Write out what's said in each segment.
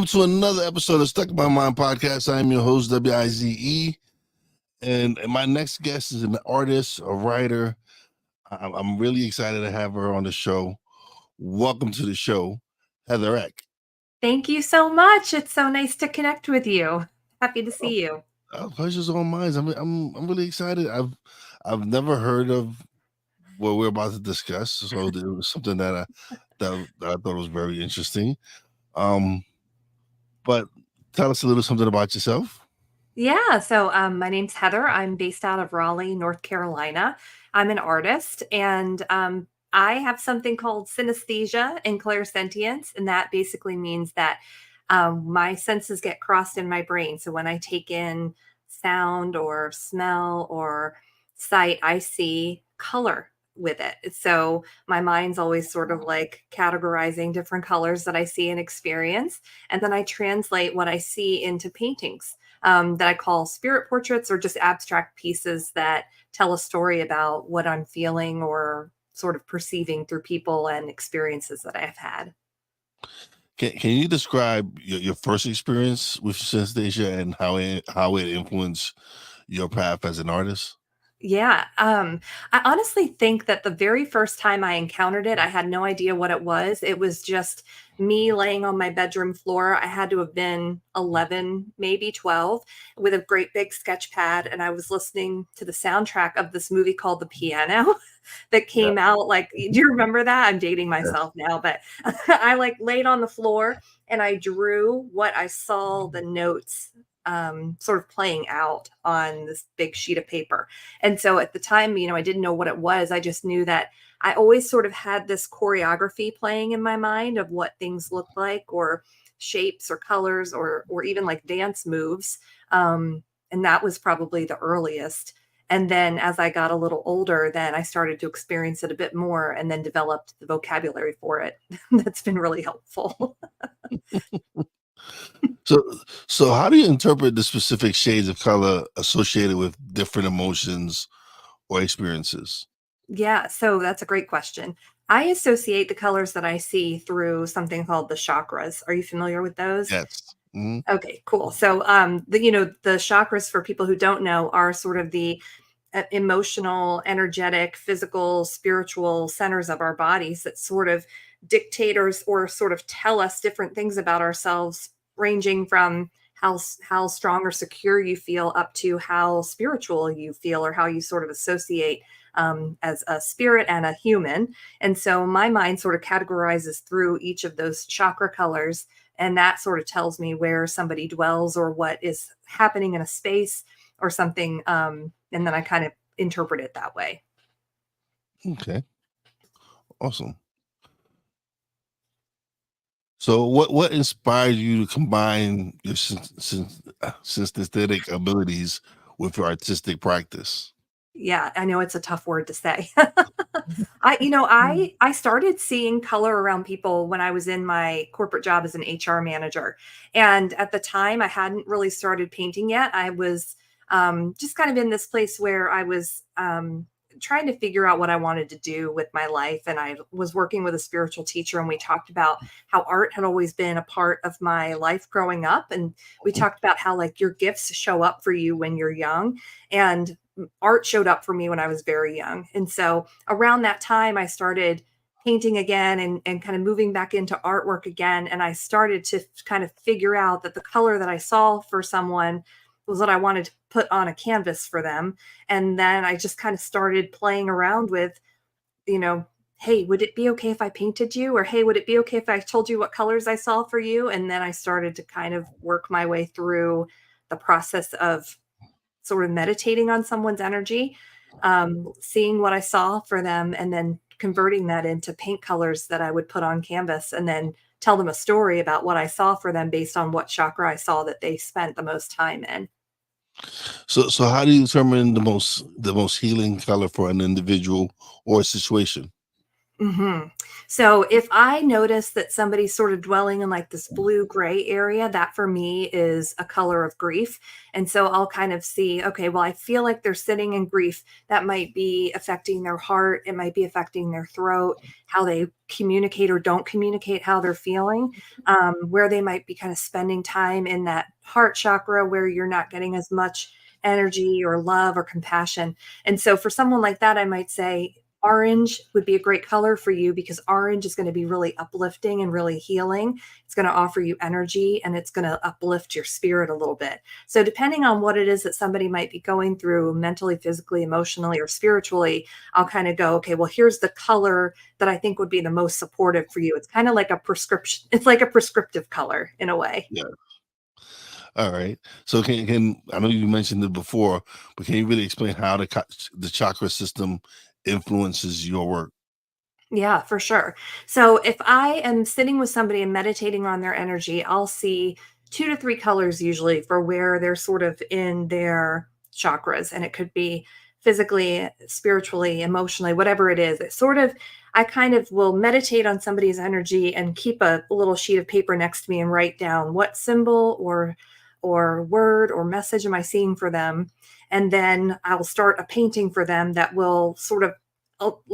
to another episode of Stuck in My Mind podcast. I am your host, Wize, and my next guest is an artist, a writer. I'm really excited to have her on the show. Welcome to the show, Heather Eck. Thank you so much. It's so nice to connect with you. Happy to see you. Pleasure's all mine. I'm really excited. I've never heard of what we're about to discuss, so it was something that I thought was very interesting. But tell us a little something about yourself. Yeah, so my name's Heather. I'm based out of Raleigh, North Carolina. I'm an artist, and I have something called synesthesia and clairsentience, and that basically means that my senses get crossed in my brain. So when I take in sound or smell or sight, I see color with it. So my mind's always sort of like categorizing different colors that I see and experience, and then I translate what I see into paintings that I call spirit portraits, or just abstract pieces that tell a story about what I'm feeling or sort of perceiving through people and experiences that I've had. Can you describe your first experience with synesthesia and how it influenced your path as an artist? Yeah. I honestly think that the very first time I encountered it, I had no idea what it was. It was just me laying on my bedroom floor. I had to have been 11, maybe 12, with a great big sketch pad. And I was listening to the soundtrack of this movie called The Piano that came out. Like, do you remember that? I'm dating myself now, but I like laid on the floor and I drew what I saw the notes sort of playing out on this big sheet of paper. And so at the time, I didn't know what it was. I just knew that I always sort of had this choreography playing in my mind of what things look like, or shapes or colors, or even like dance moves. And that was probably the earliest. And then as I got a little older, then I started to experience it a bit more and then developed the vocabulary for it. That's been really helpful. So how do you interpret the specific shades of color associated with different emotions or experiences? Yeah, so that's a great question. I associate the colors that I see through something called the chakras. Are you familiar with those? Yes. Mhm. Okay, cool. So, the chakras, for people who don't know, are sort of the emotional, energetic, physical, spiritual centers of our bodies that sort of dictate or sort of tell us different things about ourselves, ranging from how strong or secure you feel up to how spiritual you feel, or how you sort of associate as a spirit and a human. And so my mind sort of categorizes through each of those chakra colors, and that sort of tells me where somebody dwells or what is happening in a space or something. And then I kind of interpret it that way. Okay. Awesome. So what inspired you to combine your synesthetic abilities with your artistic practice? Yeah, I know it's a tough word to say. I started seeing color around people when I was in my corporate job as an HR manager. And at the time, I hadn't really started painting yet. I was just kind of in this place where I was trying to figure out what I wanted to do with my life. And I was working with a spiritual teacher, and we talked about how art had always been a part of my life growing up. And we talked about how, like, your gifts show up for you when you're young. And art showed up for me when I was very young. And so around that time, I started painting again, and kind of moving back into artwork again. And I started to kind of figure out that the color that I saw for someone was what I wanted to put on a canvas for them. And then I just kind of started playing around with, hey, would it be okay if I painted you? Or, hey, would it be okay if I told you what colors I saw for you? And then I started to kind of work my way through the process of sort of meditating on someone's energy, seeing what I saw for them, and then converting that into paint colors that I would put on canvas, and then tell them a story about what I saw for them based on what chakra I saw that they spent the most time in. So how do you determine the most healing color for an individual or a situation? Hmm. So if I notice that somebody's sort of dwelling in like this blue gray area, that for me is a color of grief. And so I'll kind of see, okay, well, I feel like they're sitting in grief. That might be affecting their heart. It might be affecting their throat, how they communicate or don't communicate how they're feeling, where they might be kind of spending time in that heart chakra where you're not getting as much energy or love or compassion. And so for someone like that, I might say, orange would be a great color for you because orange is going to be really uplifting and really healing. It's going to offer you energy and it's going to uplift your spirit a little bit. So, depending on what it is that somebody might be going through mentally, physically, emotionally, or spiritually, I'll kind of go, okay, well, here's the color that I think would be the most supportive for you. It's kind of like a prescription, it's like a prescriptive color in a way. Yeah. All right. So can I know you mentioned it before, but can you really explain how the chakra system influences your work? Yeah, for sure. So if I am sitting with somebody and meditating on their energy, I'll see two to three colors usually for where they're sort of in their chakras. And it could be physically, spiritually, emotionally, whatever it is. It sort of, I kind of will meditate on somebody's energy and keep a little sheet of paper next to me and write down what symbol or word or message am I seeing for them. And then I'll start a painting for them that will sort of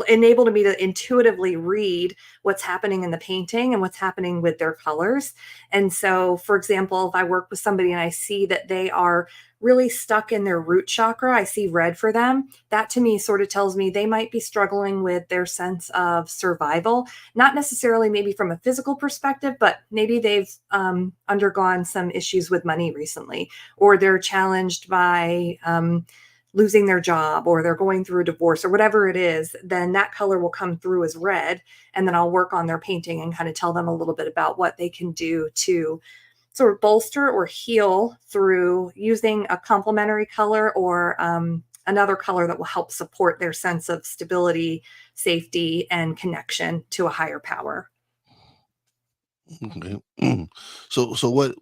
enable me to intuitively read what's happening in the painting and what's happening with their colors. And so, for example, if I work with somebody and I see that they are really stuck in their root chakra, I see red for them. That to me sort of tells me they might be struggling with their sense of survival, not necessarily maybe from a physical perspective, but maybe they've undergone some issues with money recently, or they're challenged by losing their job or they're going through a divorce or whatever it is, then that color will come through as red. And then I'll work on their painting and kind of tell them a little bit about what they can do to sort of bolster or heal through using a complementary color or another color that will help support their sense of stability, safety, and connection to a higher power. Okay. So what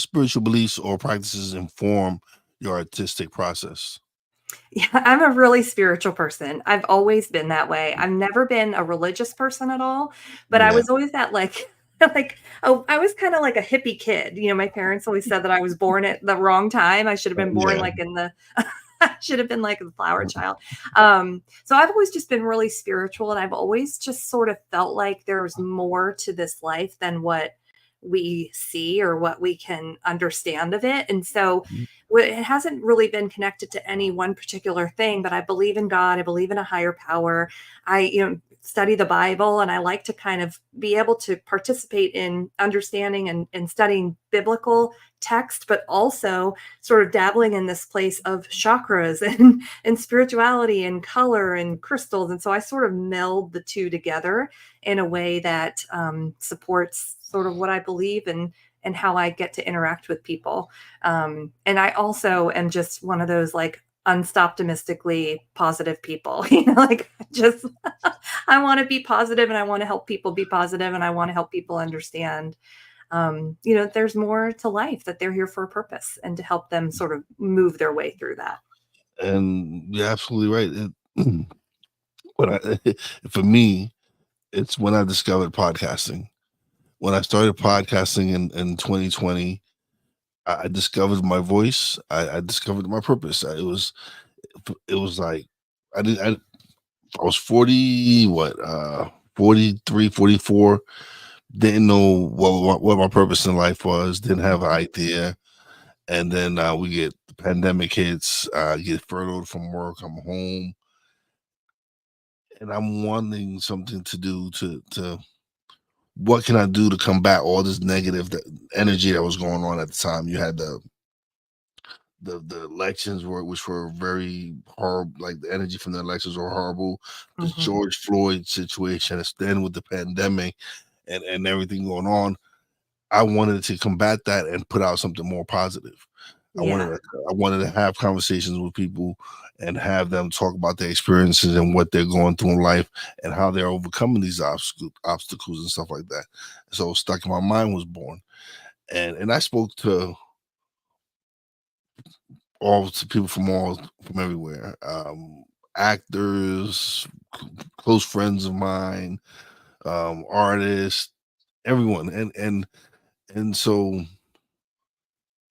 spiritual beliefs or practices inform your artistic process? Yeah, I'm a really spiritual person. I've always been that way. I've never been a religious person at all, but I Yeah. was always that like like oh, I was kind of like a hippie kid. You know, my parents always said that I was born at the wrong time. I should have been born Yeah. like in the I should have been like the flower child. So I've always just been really spiritual and I've always just sort of felt like there's more to this life than what we see or what we can understand of it. And so it hasn't really been connected to any one particular thing, but I believe in God. I believe in a higher power. I, study the Bible and I like to kind of be able to participate in understanding and studying biblical text, but also sort of dabbling in this place of chakras and spirituality and color and crystals. And so I sort of meld the two together in a way that supports sort of what I believe and how I get to interact with people. And I also am just one of those like unstoptimistically positive people, like just I want to be positive and I want to help people be positive and I want to help people understand, there's more to life, that they're here for a purpose and to help them sort of move their way through that. And you're absolutely right. When for me, it's when I discovered podcasting. When I started podcasting in 2020, I discovered my voice. I discovered my purpose. It was like I did. I was 40, 43, 44. Didn't know what my purpose in life was. Didn't have an idea. And then we get the pandemic hits. Get furloughed from work. I'm home, and I'm wanting something to do to what can I do to combat all this negative energy that was going on at the time. You had the elections which were very horrible, like the energy from the elections were horrible. The Hmm. George Floyd situation, and then with the pandemic and everything going on, I wanted to combat that and put out something more positive. I wanted Yeah. to, I wanted to have conversations with people and have them talk about their experiences and what they're going through in life and how they're overcoming these obstacles and stuff like that. So Stuck in My Mind was born, and I spoke to all to people from everywhere. actors, close friends of mine, artists, everyone, and so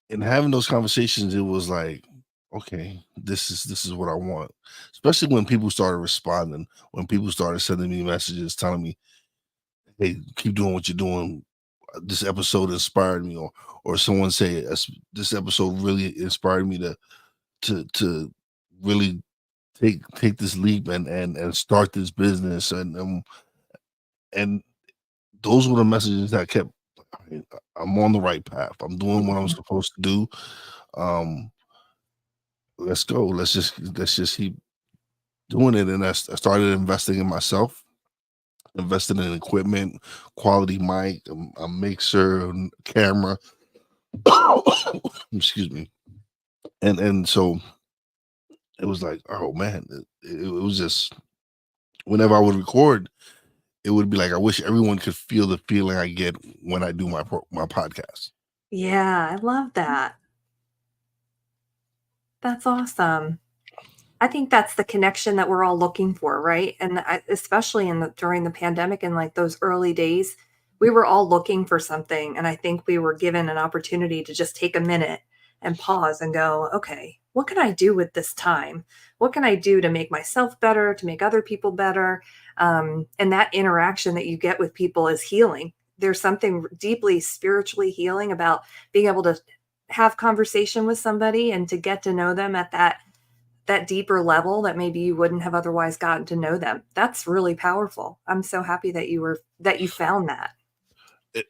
in having those conversations, it was like, okay, this is what I want. Especially when people started responding, when people started sending me messages telling me, "Hey, keep doing what you're doing. This episode inspired me," or someone say, "This episode really inspired me to really take this leap and start this business." And those were the messages that kept. I'm on the right path. I'm doing what I'm Mhm. supposed to do. Um, let's go. Let's just keep doing it. And I started investing in myself, investing in equipment, quality mic, a mixer, camera. Excuse me. And so it was like, oh man, it was just whenever I would record, it would be like I wish everyone could feel the feeling I get when I do my podcast. Yeah, I love that. That's awesome. I think that's the connection that we're all looking for, right? And especially in the during the pandemic and like those early days, we were all looking for something, and I think we were given an opportunity to just take a minute and pause and go, "Okay, what can I do with this time? What can I do to make myself better, to make other people better?" And that interaction that you get with people is healing. There's something deeply spiritually healing about being able to have conversation with somebody and to get to know them at that deeper level that maybe you wouldn't have otherwise gotten to know them. That's really powerful. I'm so happy that you found that. It,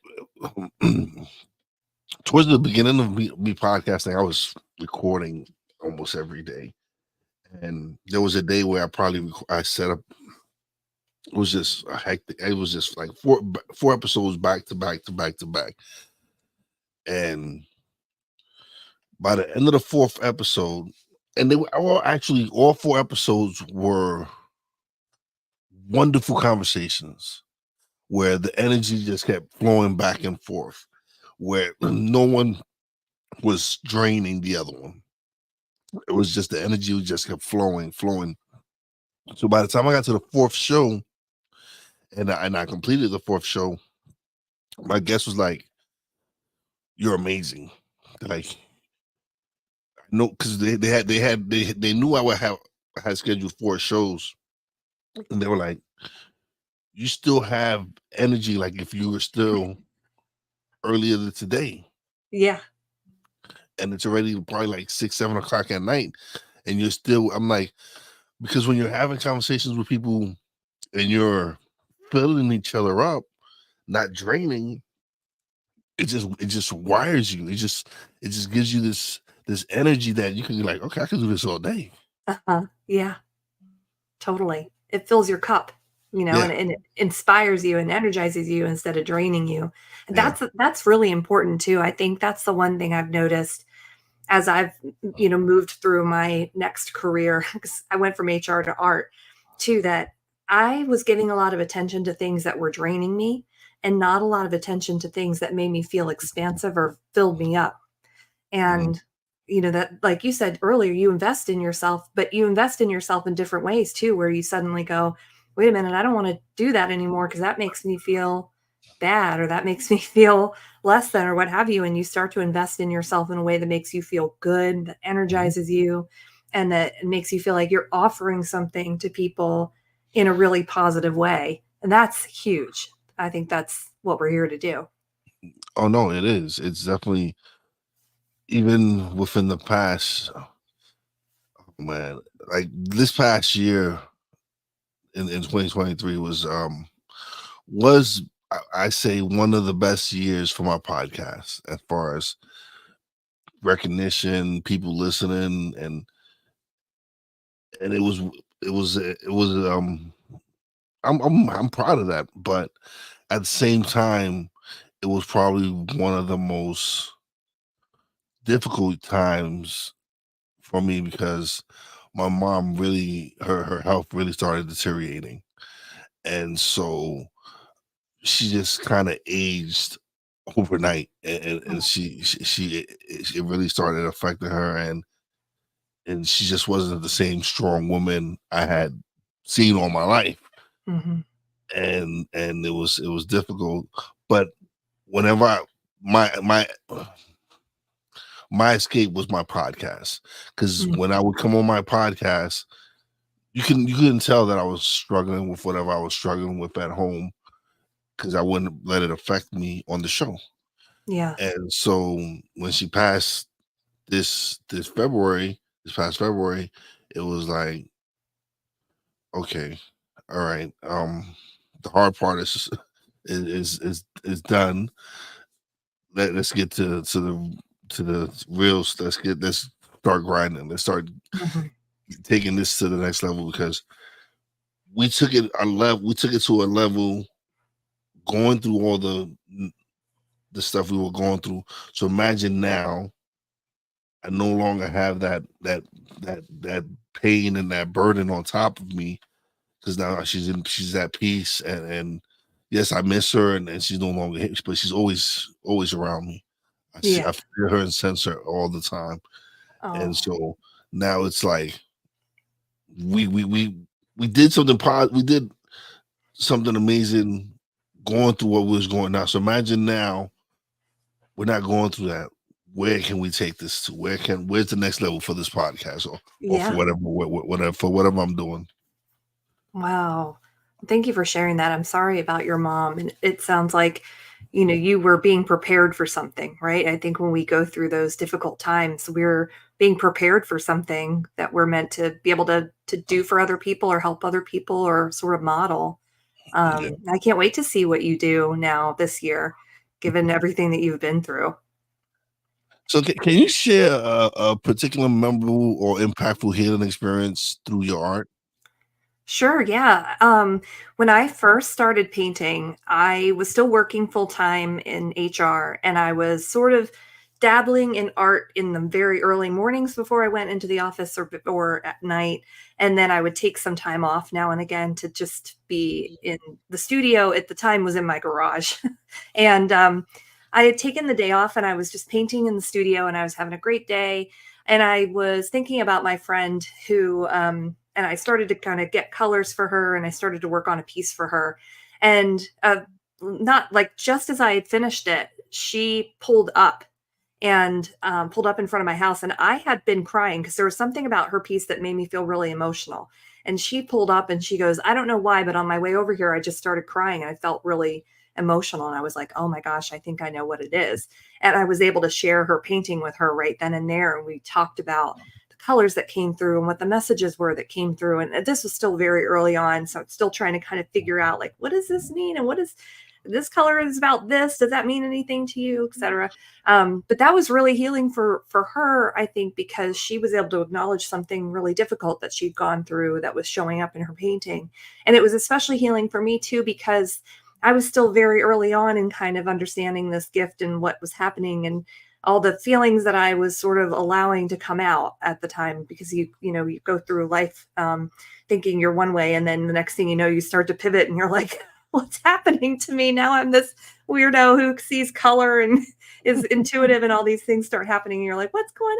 towards the beginning of me podcasting, I was recording almost every day, and there was a day where I set up. It was just a hectic. It was just like four episodes back to back to back to back, and by the end of the fourth episode, and they were all four episodes were wonderful conversations where the energy just kept flowing back and forth, where no one was draining the other one. It was just the energy just kept flowing, flowing. So by the time I got to the fourth show and I completed the fourth show, my guest was like, "You're amazing." Like, no, because they knew I had scheduled four shows, and they were like, "You still have energy, like if you were still earlier than today." Yeah. And it's already probably like 6, 7 o'clock at night, and you're still. I'm like, because when you're having conversations with people and you're filling each other up, not draining, it just wires you. It just gives you this energy that you can be like, okay, I can do this all day. Uh-huh. Yeah, totally. It fills your cup, Yeah, and it inspires you and energizes you instead of draining you. And yeah. that's really important too. I think that's the one thing I've noticed as I've, moved through my next career, 'cause I went from HR to art, to that I was giving a lot of attention to things that were draining me and not a lot of attention to things that made me feel expansive or filled me up. Mhm. And, that, like you said earlier, you invest in yourself, but you invest in yourself in different ways too, where you suddenly go, wait a minute, I don't want to do that anymore because that makes me feel bad or that makes me feel less than or what have you. And you start to invest in yourself in a way that makes you feel good, that Mhm. energizes you, and that makes you feel like you're offering something to people in a really positive way. And that's huge. I think that's what we're here to do. Oh no, it is. It's definitely even within the past, man. Like this past year in 2023 was I say one of the best years for my podcast as far as recognition, people listening, and it was I'm proud of that, but at the same time, it was probably one of the most difficult times for me because my mom really her health really started deteriorating, and so she just kind of aged overnight, and Oh, it really started affecting her, and she just wasn't the same strong woman I had seen all my life. Mhm. And it was difficult. But whenever my my escape was my podcast, because Mm. when I would come on my podcast, you couldn't tell that I was struggling with whatever I was struggling with at home, because I wouldn't let it affect me on the show. Yeah. And so when she passed this February, this past February, it was like, okay, all right, the hard part is done. Let's get to the real. Let's start grinding. Let's start Mhm. taking this to the next level, because we took it to a level, going through all the stuff we were going through. So imagine now, I no longer have that pain and that burden on top of me, because now she's at peace, and yes, I miss her, and she's no longer here, but she's always around me. Yeah. I feel her and sense her all the time. And Oh, so now it's like we we we we did something we did something amazing going through what we was going now. So imagine now we're not going through that. Where can we take this to? Where's the next level for this podcast, or for yeah. whatever I'm doing? Wow. Thank you for sharing that. I'm sorry about your mom. And it sounds like, you were being prepared for something, right? I think when we go through those difficult times, we're being prepared for something that we're meant to be able to do for other people or help other people or sort of model. Yeah. I can't wait to see what you do now this year, given everything that you've been through. So can you share a particular memorable or impactful healing experience through your art? Sure, yeah. When I first started painting, I was still working full time in HR, and I was sort of dabbling in art in the very early mornings before I went into the office, or at night. And then I would take some time off now and again to just be in the studio. At the time, was in my garage, and I had taken the day off, and I was just painting in the studio, and I was having a great day. And I was thinking about my friend who and I started to kind of get colors for her, and I started to work on a piece for her. And not like just as I had finished it, she pulled up in front of my house. And I had been crying because there was something about her piece that made me feel really emotional. And she pulled up and she goes, I don't know why, but on my way over here, I just started crying and I felt really emotional. And I was like, oh my gosh, I think I know what it is. And I was able to share her painting with her right then and there. And we talked about the colors that came through and what the messages were that came through. And this was still very early on. So I'm still trying to kind of figure out, like, what does this mean? And what is this color is about this? Does that mean anything to you, etc.? But that was really healing for her, I think, because she was able to acknowledge something really difficult that she'd gone through that was showing up in her painting. And it was especially healing for me too, because I was still very early on in kind of understanding this gift and what was happening and all the feelings that I was sort of allowing to come out at the time, because you go through life thinking you're one way, and then the next thing you know, you start to pivot and you're like, what's happening to me now? I'm this weirdo who sees color and is intuitive, and all these things start happening and you're like, what's going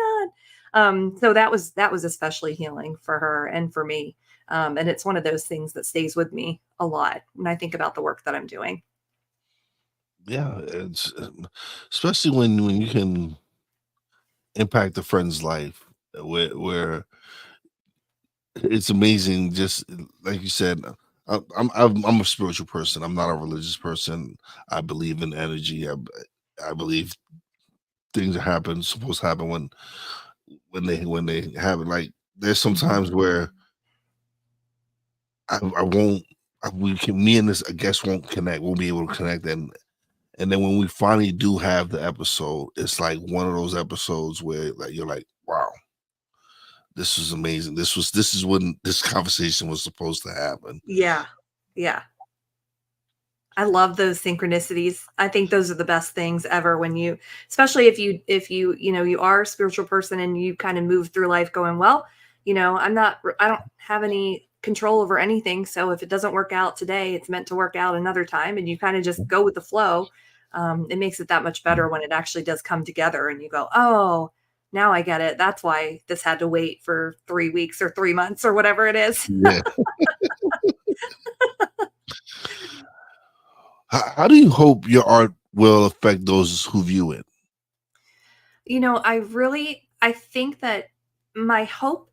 on? So that was especially healing for her and for me. And it's one of those things that stays with me a lot when I think about the work that I'm doing. Yeah, it's especially when you can impact a friend's life, where it's amazing. Just like you said, I'm a spiritual person. I'm not a religious person. I believe in energy. I believe things supposed to happen when they happen. Like there's some Mhm. times where I won't. We can me and this I guess won't connect. Won't be able to connect, and then when we finally do have the episode, it's like one of those episodes where like you're like, wow, this was amazing. This is when this conversation was supposed to happen. Yeah. Yeah. I love those synchronicities. I think those are the best things ever when especially if you are a spiritual person and you kind of move through life going, well, I don't have any control over anything. So if it doesn't work out today, it's meant to work out another time. And you kind of just go with the flow. It makes it that much better when it actually does come together and you go, oh, now I get it. That's why this had to wait for 3 weeks or 3 months or whatever it is. Yeah. How do you hope your art will affect those who view it? You know, I think that my hope,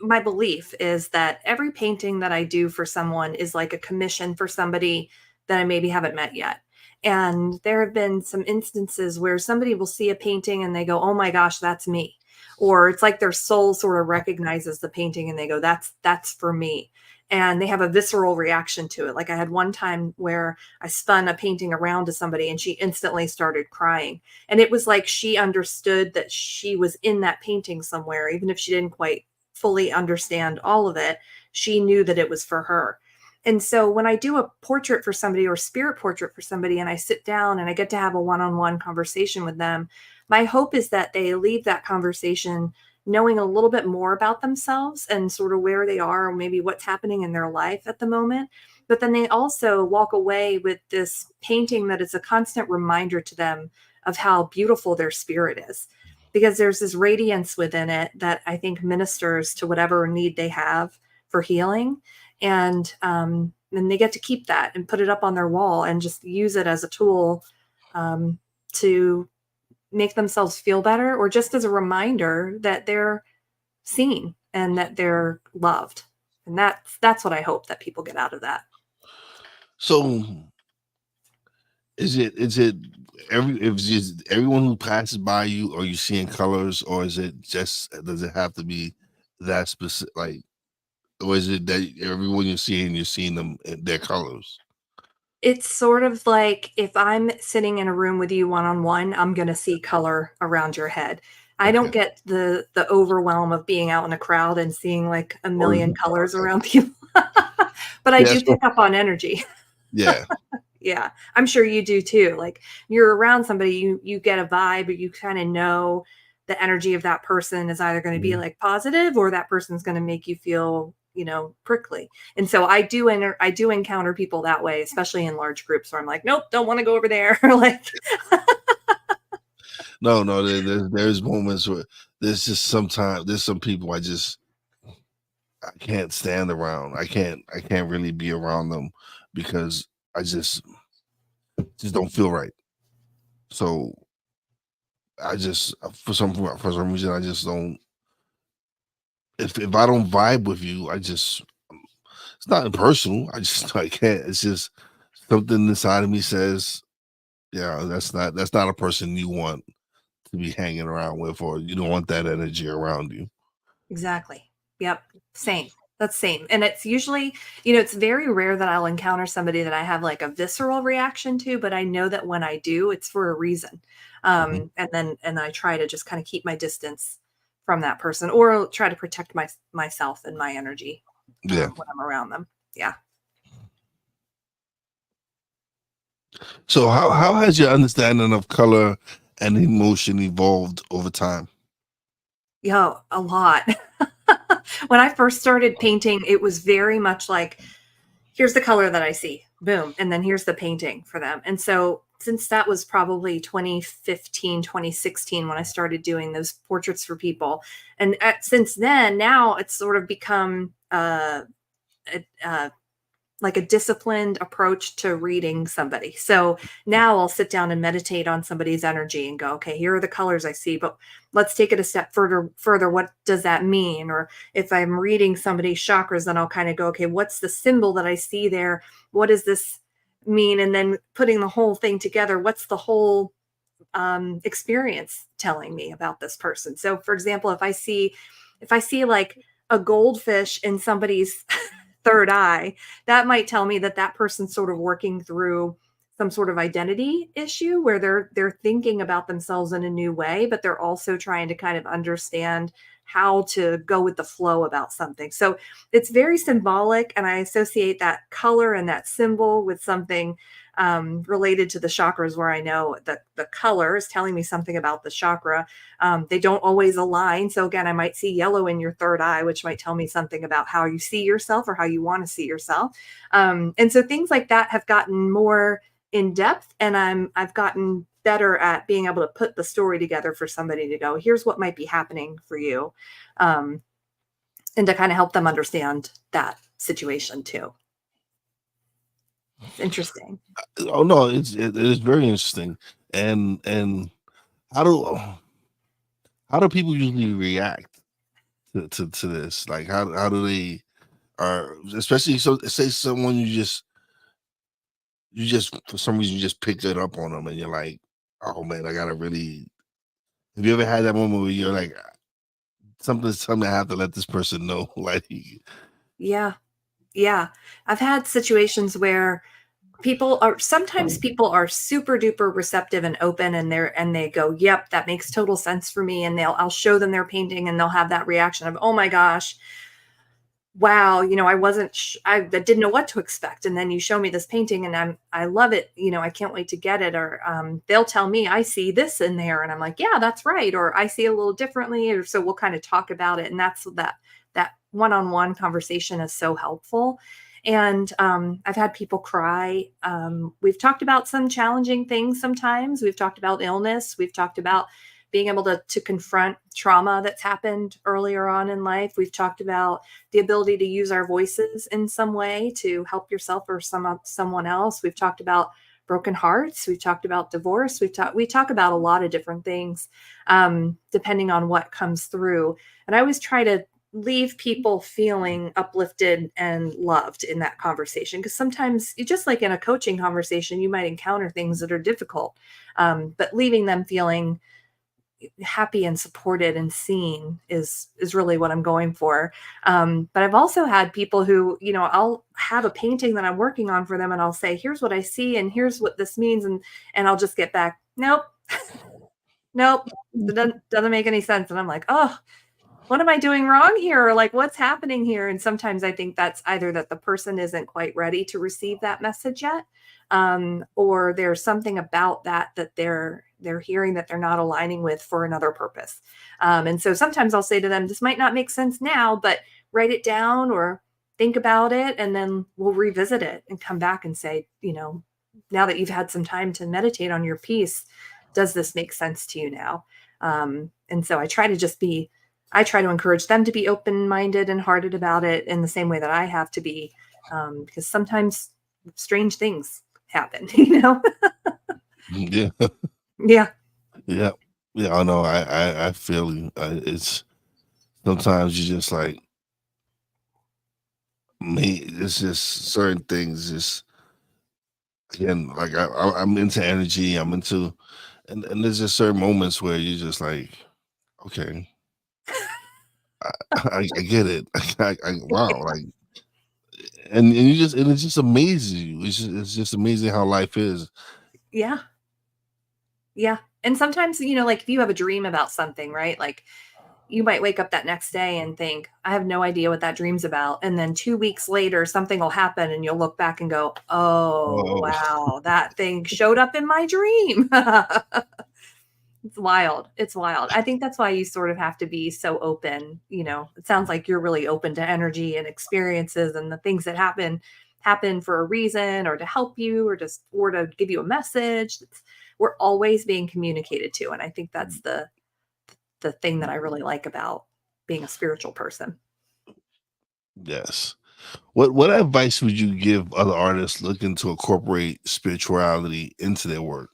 my belief is that every painting that I do for someone is like a commission for somebody that I maybe haven't met yet. And there have been some instances where somebody will see a painting and they go, "Oh my gosh, that's me." Or it's like their soul sort of recognizes the painting and they go, "That's for me." And they have a visceral reaction to it. Like I had one time where I spun a painting around to somebody and she instantly started crying. And it was like she understood that she was in that painting somewhere, even if she didn't quite fully understand all of it. She knew that it was for her. And so when I do a portrait for somebody or spirit portrait for somebody and I sit down and I get to have a one-on-one conversation with them, my hope is that they leave that conversation knowing a little bit more about themselves and sort of where they are or maybe what's happening in their life at the moment. But then they also walk away with this painting that is a constant reminder to them of how beautiful their spirit is, because there's this radiance within it that I think ministers to whatever need they have for healing. And they get to keep that and put it up on their wall and just use it as a tool to make themselves feel better, or just as a reminder that they're seen and that they're loved. And that's what I hope that people get out of that. So is it everyone who passes by you, or you seeing colors, or is it just, does it have to be that specific, like, or is it that everyone you're seeing them in their colors? It's sort of like if I'm sitting in a room with you one-on-one, I'm gonna see color around your head. I don't Okay. get the overwhelm of being out in a crowd and seeing like a Or million colors around people. But I yeah, do pick up on energy. yeah. Yeah, I'm sure you do too. Like you're around somebody, you get a vibe, but you kind of know the energy of that person is either going to be Mhm. like positive or that person's going to make you feel, prickly. And so I do encounter people that way, especially in large groups where I'm like, nope, don't want to go over there. Like, No, there's moments where there's some people I can't stand around. I can't really be around them because I just don't feel right. So I just for some reason I just don't, if I don't vibe with you, it's not impersonal. I can't. It's just something inside of me says, yeah, that's not a person you want to be hanging around with, or you don't want that energy around you. exactly. Yep. Same. That's same. And it's usually, it's very rare that I'll encounter somebody that I have like a visceral reaction to, but I know that when I do, it's for a reason. Mhm. And I try to just kind of keep my distance from that person or try to protect myself and my energy Yeah. when I'm around them. Yeah. So how has your understanding of color and emotion evolved over time? Yeah, a lot. When I first started painting, it was very much like, here's the color that I see, boom, and then here's the painting for them. And so since that was probably 2015, 2016 when I started doing those portraits for people, and since then, now it's sort of become a like a disciplined approach to reading somebody. So now I'll sit down and meditate on somebody's energy and go, okay, here are the colors I see, but let's take it a step further. What does that mean? Or if I'm reading somebody's chakras, then I'll kind of go, okay, what's the symbol that I see there? What does this mean? And then putting the whole thing together, what's the whole experience telling me about this person? So for example, if I see like a goldfish in somebody's third eye, that might tell me that that person's sort of working through some sort of identity issue where they're thinking about themselves in a new way, but they're also trying to kind of understand how to go with the flow about something. So it's very symbolic, and I associate that color and that symbol with something related to the chakras, where I know that the color is telling me something about the chakra. They don't always align. So again, I might see yellow in your third eye, which might tell me something about how you see yourself or how you want to see yourself. And so things like that have gotten more in depth, and I've gotten better at being able to put the story together for somebody to go, here's what might be happening for you. And to kind of help them understand that situation too. It's interesting. Oh no, it is very interesting. And how do people usually react to this? Like how do they are especially so say someone you just for some reason you just picked it up on them and you're like, oh man, I gotta really have you ever had that moment where you're like something's telling me I have to let this person know? Like Yeah. Yeah. I've had situations where sometimes people are super duper receptive and open, and they go, yep, that makes total sense for me. And I'll show them their painting and they'll have that reaction of, oh my gosh, wow, I wasn't, I didn't know what to expect. And then you show me this painting and I love it. I can't wait to get it. Or they'll tell me, I see this in there. And I'm like, yeah, that's right. Or I see it a little differently. Or so we'll kind of talk about it. And that one-on-one conversation is so helpful. And I've had people cry. We've talked about some challenging things sometimes. We've talked about illness. We've talked about being able to confront trauma that's happened earlier on in life. We've talked about the ability to use our voices in some way to help yourself or someone else. We've talked about broken hearts. We've talked about divorce. We talk about a lot of different things, depending on what comes through. And I always try to leave people feeling uplifted and loved in that conversation. Because sometimes, just like in a coaching conversation, you might encounter things that are difficult, but leaving them feeling happy and supported and seen is really what I'm going for. But I've also had people who, I'll have a painting that I'm working on for them and I'll say, here's what I see and here's what this means. And I'll just get back, nope, nope, it doesn't make any sense. And I'm like, oh, what am I doing wrong here? Or like, what's happening here? And sometimes I think that's either that the person isn't quite ready to receive that message yet, or there's something about that they're hearing that they're not aligning with for another purpose. And so sometimes I'll say to them, this might not make sense now, but write it down or think about it, and then we'll revisit it and come back and say, now that you've had some time to meditate on your piece, does this make sense to you now? And so I try to encourage them to be open-minded and hearted about it in the same way that I have to be, because sometimes strange things happen, yeah. Yeah. Yeah. Yeah, I know. I feel you. It's sometimes you just like me. It's just certain things. Just again, like I'm into energy. I'm into, and there's just certain moments where you're just like, okay, I get it. Wow, like, and it just amazes you. It's just amazing how life is. Yeah. Yeah. And sometimes, like if you have a dream about something, right? Like you might wake up that next day and think, I have no idea what that dream's about. And then 2 weeks later, something will happen and you'll look back and go, oh, Oh, wow, that thing showed up in my dream. It's wild. It's wild. I think that's why you sort of have to be so open. It sounds like you're really open to energy and experiences and the things that happen for a reason or to help you or to give you a message. We're always being communicated to. And I think that's the thing that I really like about being a spiritual person. yes. What advice would you give other artists looking to incorporate spirituality into their work?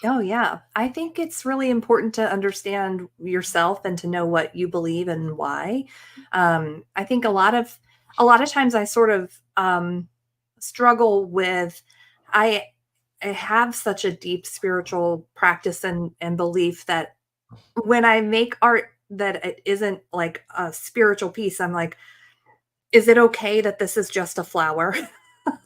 Oh yeah. I think it's really important to understand yourself and to know what you believe and why. I think a lot of times I sort of struggle with I I have such a deep spiritual practice and belief that when I make art that it isn't like a spiritual piece, I'm like, is it okay that this is just a flower?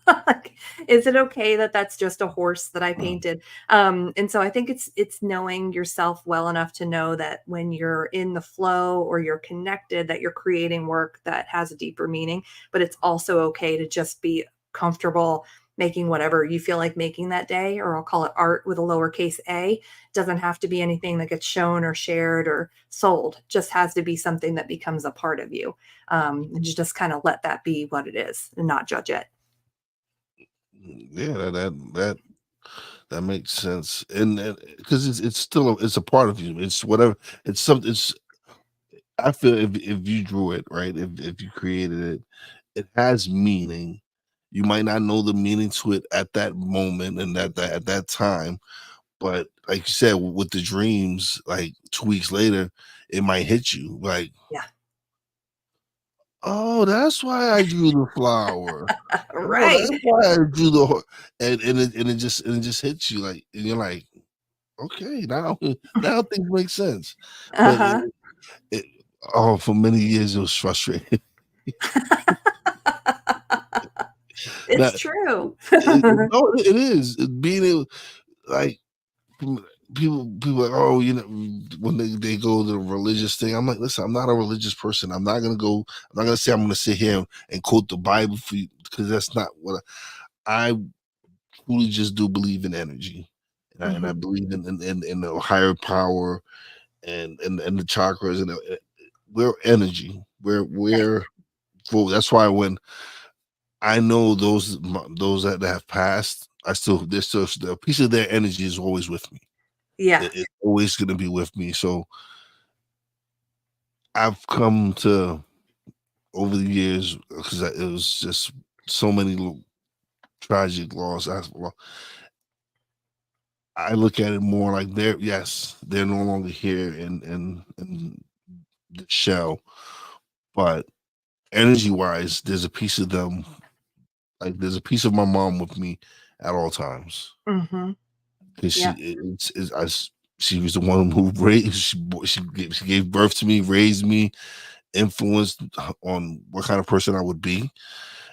Like, is it okay that that's just a horse that I painted? And so I think it's knowing yourself well enough to know that when you're in the flow or you're connected, that you're creating work that has a deeper meaning, but it's also okay to just be comfortable making whatever you feel like making that day, or I'll call it art with a lowercase a. It doesn't have to be anything that gets shown or shared or sold. It just has to be something that becomes a part of you. And you just kind of let that be what it is and not judge it. Yeah, that That makes sense, and because it's still it's a part of you. It's whatever. It's something. It's I feel if you drew it right, if you created it, it has meaning. You might not know the meaning to it at that moment and that at that time, but like you said, with the dreams, like 2 weeks later, it might hit you. Like, Yeah. oh, that's why I drew the flower. Oh, Right. that's why I drew and it just hits you like, and you're like, okay, now now things make sense. But Uh-huh. it oh, for many years it was frustrating. Now, It's true. no, it is being able, like, mm, people like, oh, when they go to the religious thing. I'm like, listen, I'm not a religious person. I'm not gonna say I'm gonna sit here and quote the Bible for you, because that's not what I truly just do believe in energy. And I Mhm. believe in the higher power and the chakras, and we're energy. Right. We're full. That's why when I know those that have passed, there's still a piece of their energy is always with me. Yeah. It's always going to be with me. So I've come to, over the years, because it was just so many tragic loss. I look at it more like they're no longer here in the shell, but energy wise, there's a piece of them. Like, there's a piece of my mom with me at all times, Mhm. because Yeah. she was the one who raised, she gave birth to me, raised me, influenced on what kind of person I would be,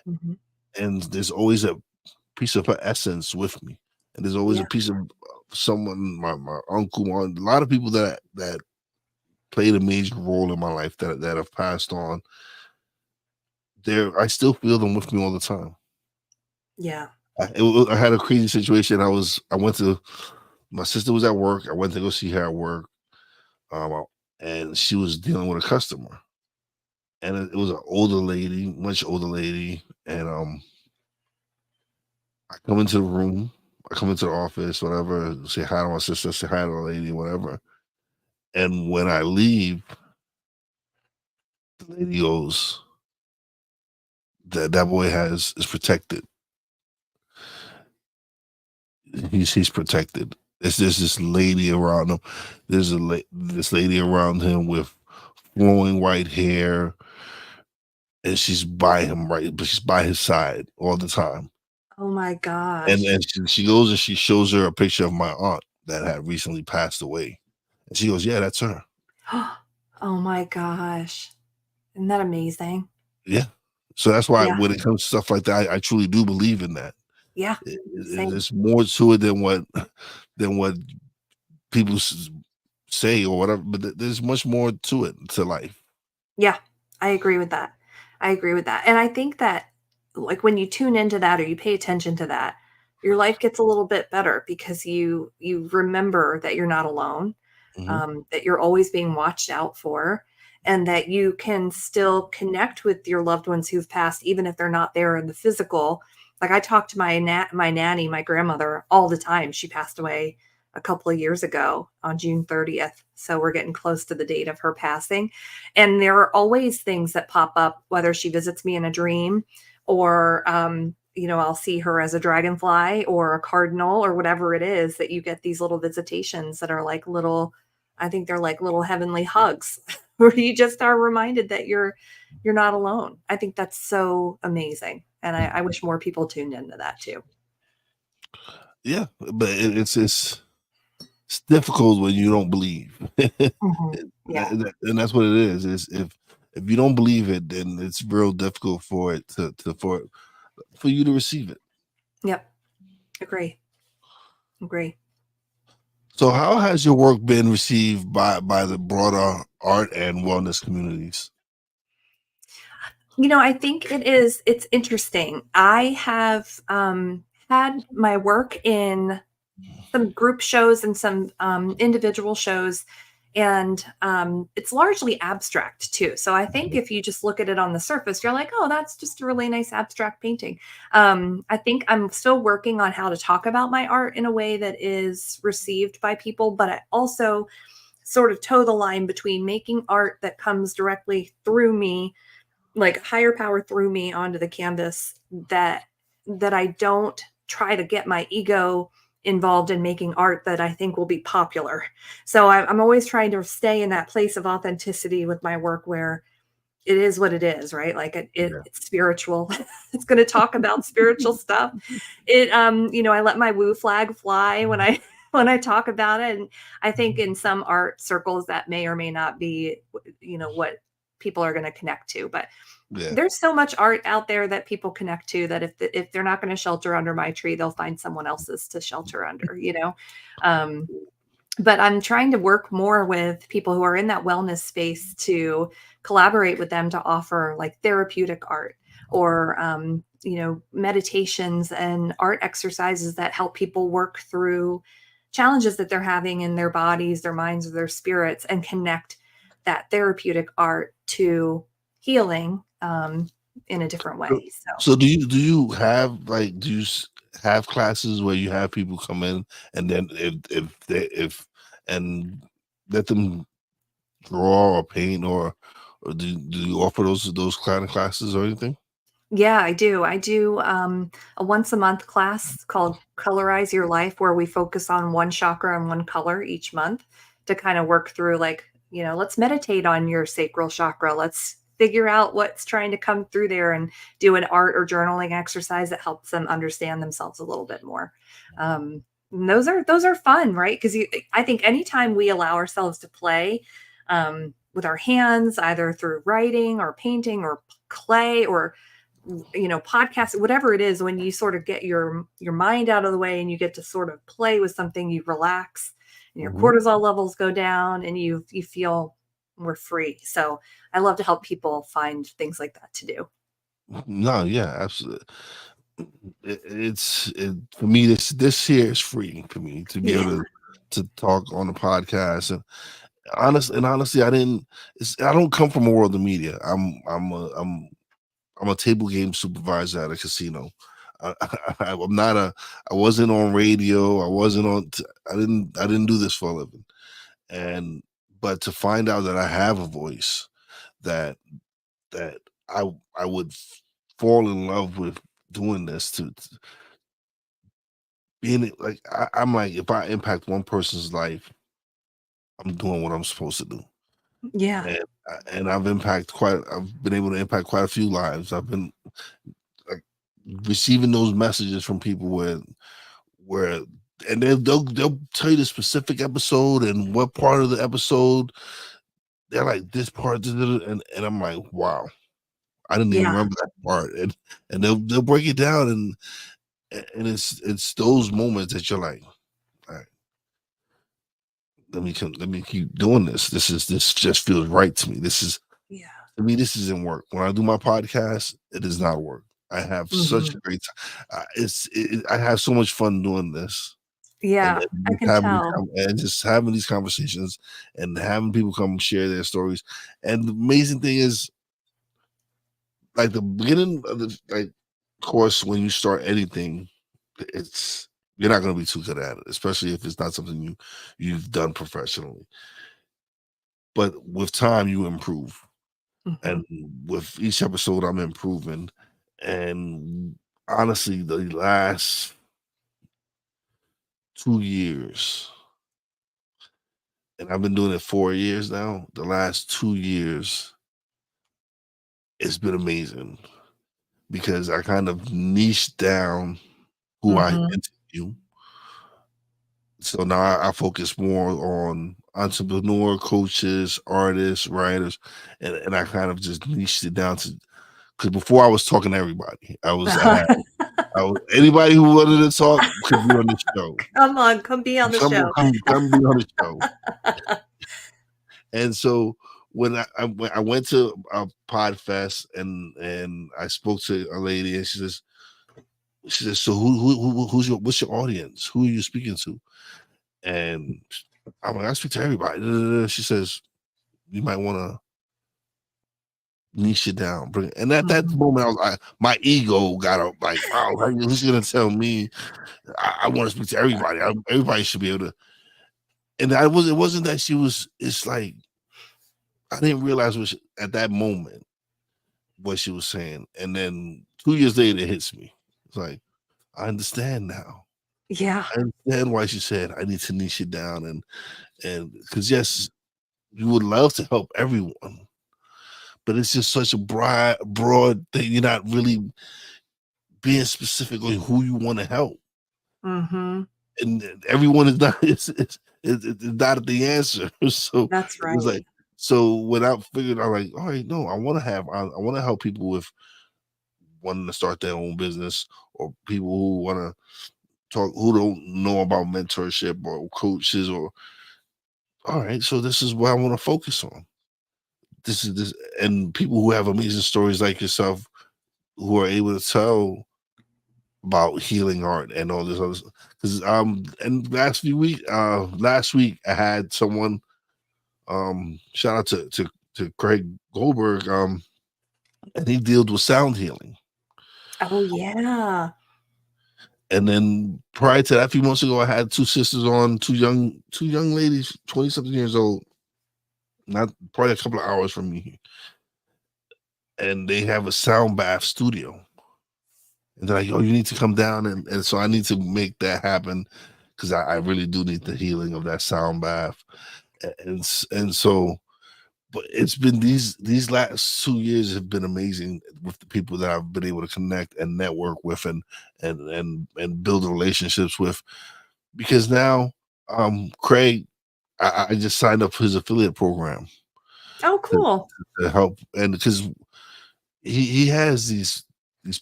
Mhm. and there's always a piece of her essence with me, and there's always a Yeah. piece of someone, my uncle, a lot of people that played a major role in my life that have passed on. There, I still feel them with me all the time. Yeah. I had a crazy situation. I went to my sister was at work. I went to go see her at work, um, and she was dealing with a customer, and it was an older lady, much older lady, and I come into the room, I come into the office, whatever, say hi to my sister, say hi to the lady, whatever, and when I leave, the lady goes, that boy is protected. He's protected. There's this lady around him. This lady around him with flowing white hair, and she's by him, right, but she's by his side all the time. Oh my And gosh. then she goes and she shows her a picture of my aunt that had recently passed away, and she goes, "Yeah, that's her." Oh my gosh. Isn't that amazing? Yeah. So that's why Yeah. when it comes to stuff like that, I truly do believe in that. Yeah. Same. There's more to it than what people say or whatever, but there's much more to it, to life. Yeah, I agree with that. I agree with that, and I think that, like, when you tune into that or you pay attention to that, your life gets a little bit better because you remember that you're not alone, Hmm. that you're always being watched out for, and that you can still connect with your loved ones who've passed, even if they're not there in the physical. Like, I talk to my nanny, my grandmother, all the time. She passed away a couple of years ago on June 30th, so we're getting close to the date of her passing, and there are always things that pop up, whether she visits me in a dream or, I'll see her as a dragonfly or a cardinal or whatever it is, that you get these little visitations that are like little, I think they're like little heavenly hugs where you just are reminded that you're not alone. I think that's so amazing. And I wish more people tuned into that too. Yeah, but it's difficult when you don't believe. Mhm. Yeah. And that's what it is. Is if you don't believe it, then it's real difficult for it for you to receive it. Yep. Agree. Agree. So how has your work been received by the broader art and wellness communities? I think it's interesting. I have had my work in some group shows and some individual shows, And it's largely abstract too. So I think if you just look at it on the surface, you're like, oh, that's just a really nice abstract painting. I think I'm still working on how to talk about my art in a way that is received by people, but I also sort of toe the line between making art that comes directly through me, like higher power through me onto the canvas, that I don't try to get my ego involved in making art that I think will be popular. So I'm always trying to stay in that place of authenticity with my work where it is what it is, right? Like Yeah. it's spiritual. It's going to talk about spiritual stuff. I let my woo flag fly when I when I talk about it. And I think in some art circles that may or may not be, what people are going to connect to. But Yeah. there's so much art out there that people connect to that if they're not going to shelter under my tree, they'll find someone else's to shelter under. Um, but I'm trying to work more with people who are in that wellness space to collaborate with them to offer like therapeutic art or meditations and art exercises that help people work through challenges that they're having in their bodies, their minds, or their spirits, and connect that therapeutic art to healing in a different So, way. So so do you have like have classes where you have people come in and then if and let them draw or paint or do you offer those kind of classes or anything? yeah, I do. I do a once a month class called Colorize Your Life, where we focus on one chakra and one color each month to kind of work through, like, let's meditate on your sacral chakra. Let's figure out what's trying to come through there and do an art or journaling exercise that helps them understand themselves a little bit more. And those are fun, right? Because I think anytime we allow ourselves to play with our hands, either through writing or painting or clay or podcast, whatever it is, when you sort of get your mind out of the way and you get to sort of play with something, you relax and your Mhm. cortisol levels go down and you feel more free. So I love to help people find things like that to do. No, yeah, absolutely. For me. This here is free for me to be Yeah. able to talk on the podcast honestly, I don't come from a world of media. I'm a table game supervisor at a casino. I, I'm not a. I wasn't on radio. I wasn't on. I didn't do this for a living. And but to find out that I have a voice that that I would fall in love with doing this to being like I'm like if I impact one person's life, I'm doing what I'm supposed to do. Yeah. And I've been able to impact quite a few lives. I've been like receiving those messages from people where and they'll tell you the specific episode and what part of the episode they're like this part and I'm like wow, I didn't even Yeah. remember that part. And they'll break it down and it's those moments that you're like, all right, let me keep doing this. This just feels right to me. Yeah. To me, this isn't work. When I do my podcast, it is not work. I have such Hmm. a great time. I have so much fun doing this, and, Yeah. and I just can having tell. and just having these conversations and having people come share their stories. And the amazing thing is, like the beginning of the course, when you start anything, it's you're not going to be too good at it, especially if it's not something you've done professionally. But with time, you improve. Hmm. And with each episode, I'm improving. And honestly, the last 2 years, and I've been doing it 4 years now. The last 2 years, it's been amazing because I kind of niched down who I Hmm. interview. So now I focus more on entrepreneur, coaches, artists, writers, and I kind of just niched it down to because before I was talking to everybody. Anybody who wanted to talk could be on the show. Come on, come be on the show. Come be on the show. And so when I went to a pod fest and I spoke to a lady and she says, so who's what's your audience? Who are you speaking to? And I'm like, I speak to everybody. She says, you might want to niche it down. And at that Mhm. moment, I was like, my ego got up like, oh, who's going to tell me I want to speak to everybody? Everybody should be able to. And it wasn't that it's like, I didn't realize at that moment what she was saying. And then 2 years later, it hits me. It's like, I understand now. Yeah. I understand why she said I need to niche it down. And because, yes, you would love to help everyone, but it's just such a broad thing. You're not really being specific on who you want to help. Mhm. And everyone is not, it's not the answer. So That's it's like, right. so without figuring out, like, all right, no, I want to help people with wanting to start their own business, or people who want to talk, who don't know about mentorship or coaches, or all right, so this is what I want to focus on. This, and people who have amazing stories like yourself, who are able to tell about healing art and all this other. Because and last week I had someone, shout out to Craig Goldberg, and he deals with sound healing. Oh yeah. And then prior to that, a few months ago, I had two sisters on, two young ladies, 20-something years old, not probably a couple of hours from me, and they have a sound bath studio. And they're like, "Oh, you need to come down," and so I need to make that happen, because I really do need the healing of that sound bath, and so. But it's been these last 2 years have been amazing with the people that I've been able to connect and network with, and build relationships with, because now, Craig, I just signed up for his affiliate program Oh, to, cool. to help, and because he has these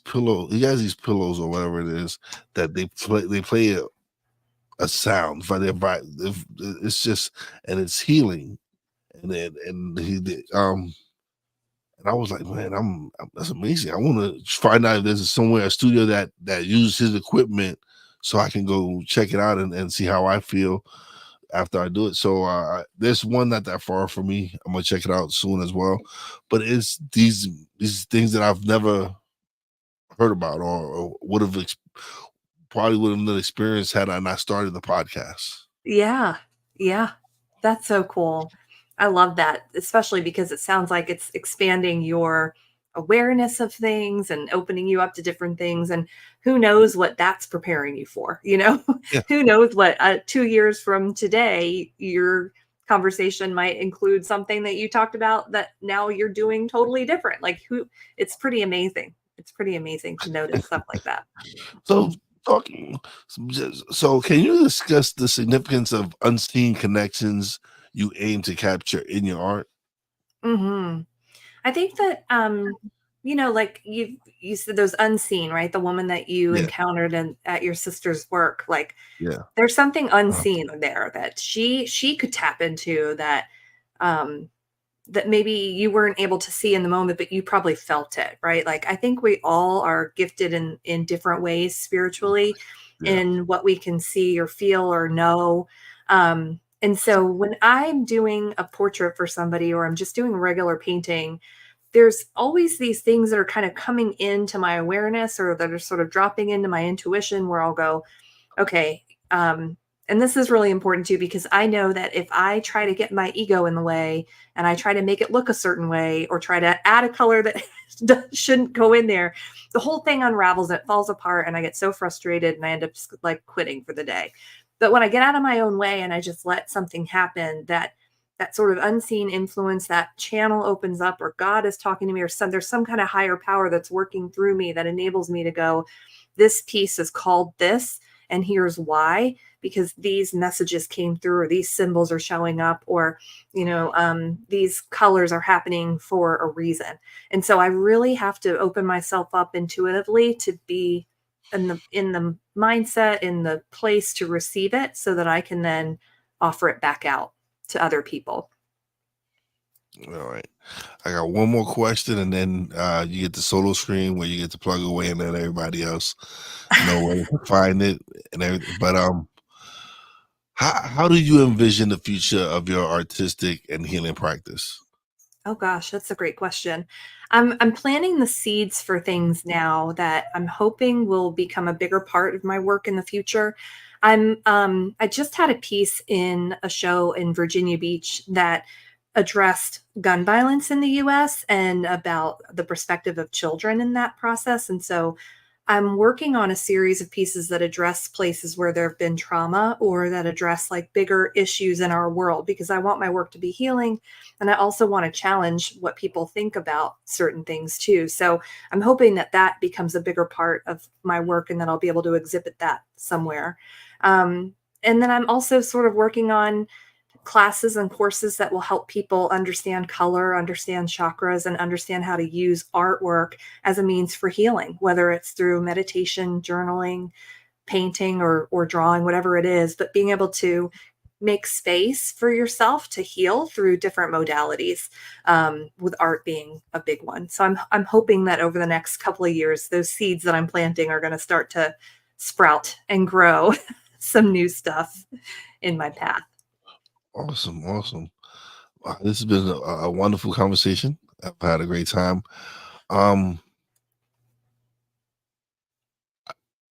pillows or whatever it is, that they play a sound for their body. It's just, and it's healing, and he did, and I was like, man, that's amazing. I want to find out if there's somewhere, a studio that uses his equipment, so I can go check it out and see how I feel after I do it. So there's one not that far from me. I'm gonna check it out soon as well. But it's these things that I've never heard about, or probably would have not experienced had I not started the podcast. Yeah. Yeah. That's so cool. I love that, especially because it sounds like it's expanding your awareness of things and opening you up to different things. And who knows what that's preparing you for, you know? Yeah. Who knows what 2 years from today, your conversation might include something that you talked about that now you're doing totally different. Like it's pretty amazing. It's pretty amazing to notice stuff like that. So talking, so can you discuss the significance of unseen connections you aim to capture in your art? Mhm. I think that, like you said those unseen, right? The woman that you Yeah, encountered at your sister's work, like yeah, there's something uh, unseen there that she could tap into um, that maybe you weren't able to see in the moment, but you probably felt it, right? Like I think we all are gifted in different ways spiritually yeah, in what we can see or feel or know. And so when I'm doing a portrait for somebody or I'm just doing regular painting, there's always these things that are kind of coming into my awareness or that are sort of dropping into my intuition where I'll go, okay, and this is really important too, because I know that if I try to get my ego in the way and I try to make it look a certain way or try to add a color that shouldn't go in there, the whole thing unravels and it falls apart. And I get so frustrated and I end up like quitting for the day. But when I get out of my own way and I just let something happen, that sort of unseen influence, that channel opens up, or God is talking to me, or there's some kind of higher power that's working through me that enables me to go, this piece is called this, and here's why, because these messages came through, or these symbols are showing up, or these colors are happening for a reason. And so I really have to open myself up intuitively to be in the mindset, in the place to receive it, so that I can then offer it back out to other people. all right. I got one more question, and then you get the solo screen where you get to plug away and let everybody else know where to find it and everything. But How do you envision the future of your artistic and healing practice? Oh gosh, that's a great question. I'm planting the seeds for things now that I'm hoping will become a bigger part of my work in the future. I just had a piece in a show in Virginia Beach that addressed gun violence in the US and about the perspective of children in that process. And so I'm working on a series of pieces that address places where there have been trauma or that address like bigger issues in our world because I want my work to be healing. And I also want to challenge what people think about certain things too. So I'm hoping that that becomes a bigger part of my work and that I'll be able to exhibit that somewhere. And then I'm also sort of working on classes and courses that will help people understand color, understand chakras, and understand how to use artwork as a means for healing, whether it's through meditation, journaling, painting, or drawing, whatever it is, but being able to make space for yourself to heal through different modalities, with art being a big one. So I'm hoping that over the next couple of years, those seeds that I'm planting are going to start to sprout and grow some new stuff in my path. Awesome, awesome. Wow, this has been a wonderful conversation. I've had a great time. Um,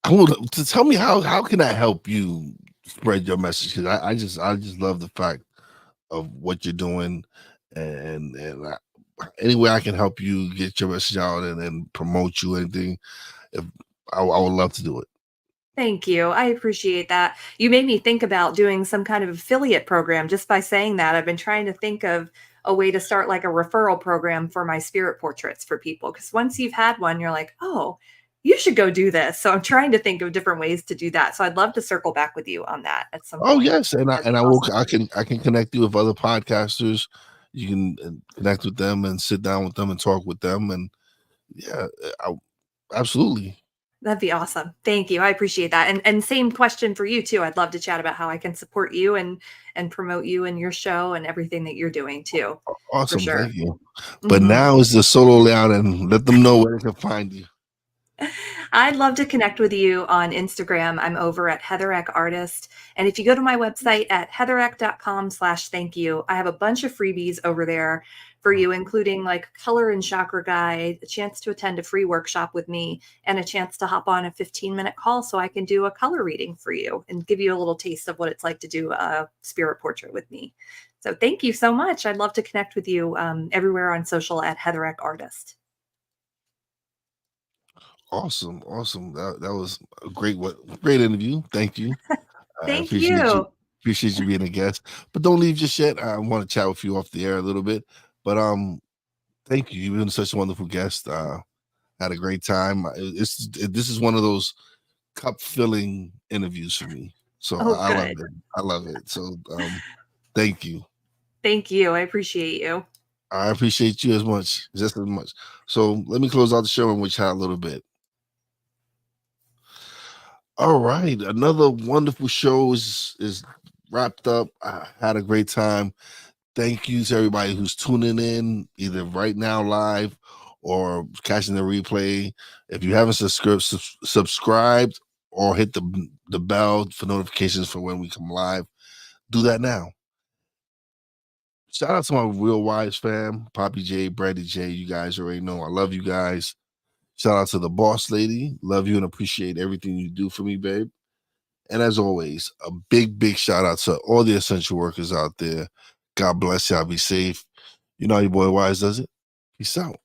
I would to tell me how can I help you spread your message? Because I just love the fact of what you're doing, and any way I can help you get your message out and promote you, anything. If I would love to do it. Thank you. I appreciate that. You made me think about doing some kind of affiliate program just by saying that. I've been trying to think of a way to start like a referral program for my spirit portraits for people. Because once you've had one, you're like, oh, you should go do this. So I'm trying to think of different ways to do that. So I'd love to circle back with you on that at some Oh point. yes, and I That'd and be I will. awesome. I can connect you with other podcasters. You can connect with them and sit down with them and talk with them. And yeah, I, absolutely. That'd be awesome. Thank you. I appreciate that. And same question for you too. I'd love to chat about how I can support you and promote you and your show and everything that you're doing too, for Awesome, sure. thank you. But Mhm. now is the solo layout, and let them know where they can find you. I'd love to connect with you on Instagram. I'm over at Heather Eck Artist. And if you go to my website at heathereck.com/thank you, I have a bunch of freebies over there for you, including like color and chakra guide, a chance to attend a free workshop with me, and a chance to hop on a 15-minute call so I can do a color reading for you and give you a little taste of what it's like to do a spirit portrait with me. So thank you so much. I'd love to connect with you everywhere on social at Heather Eck Artist. Awesome, awesome. That was a great interview. Thank you. I Thank you. appreciate you being a guest. But don't leave just yet. I want to chat with you off the air a little bit. But thank you. You've been such a wonderful guest. Had a great time. This is one of those cup filling interviews for me. So Oh, I love good. it. I love it. So thank you. Thank you. I appreciate you. I appreciate you just as much. So let me close out the show and we chat a little bit. All right, another wonderful show is wrapped up. I had a great time. Thank you to everybody who's tuning in, either right now live or catching the replay. If you haven't subscribed or hit the bell for notifications for when we come live, do that now. Shout out to my Real Wise fam, Poppy J, Brady J. You guys already know I love you guys. Shout out to the boss lady. Love you and appreciate everything you do for me, babe. And as always, a big shout out to all the essential workers out there. God bless y'all. Be safe. You know how your boy Wise does it. Peace out.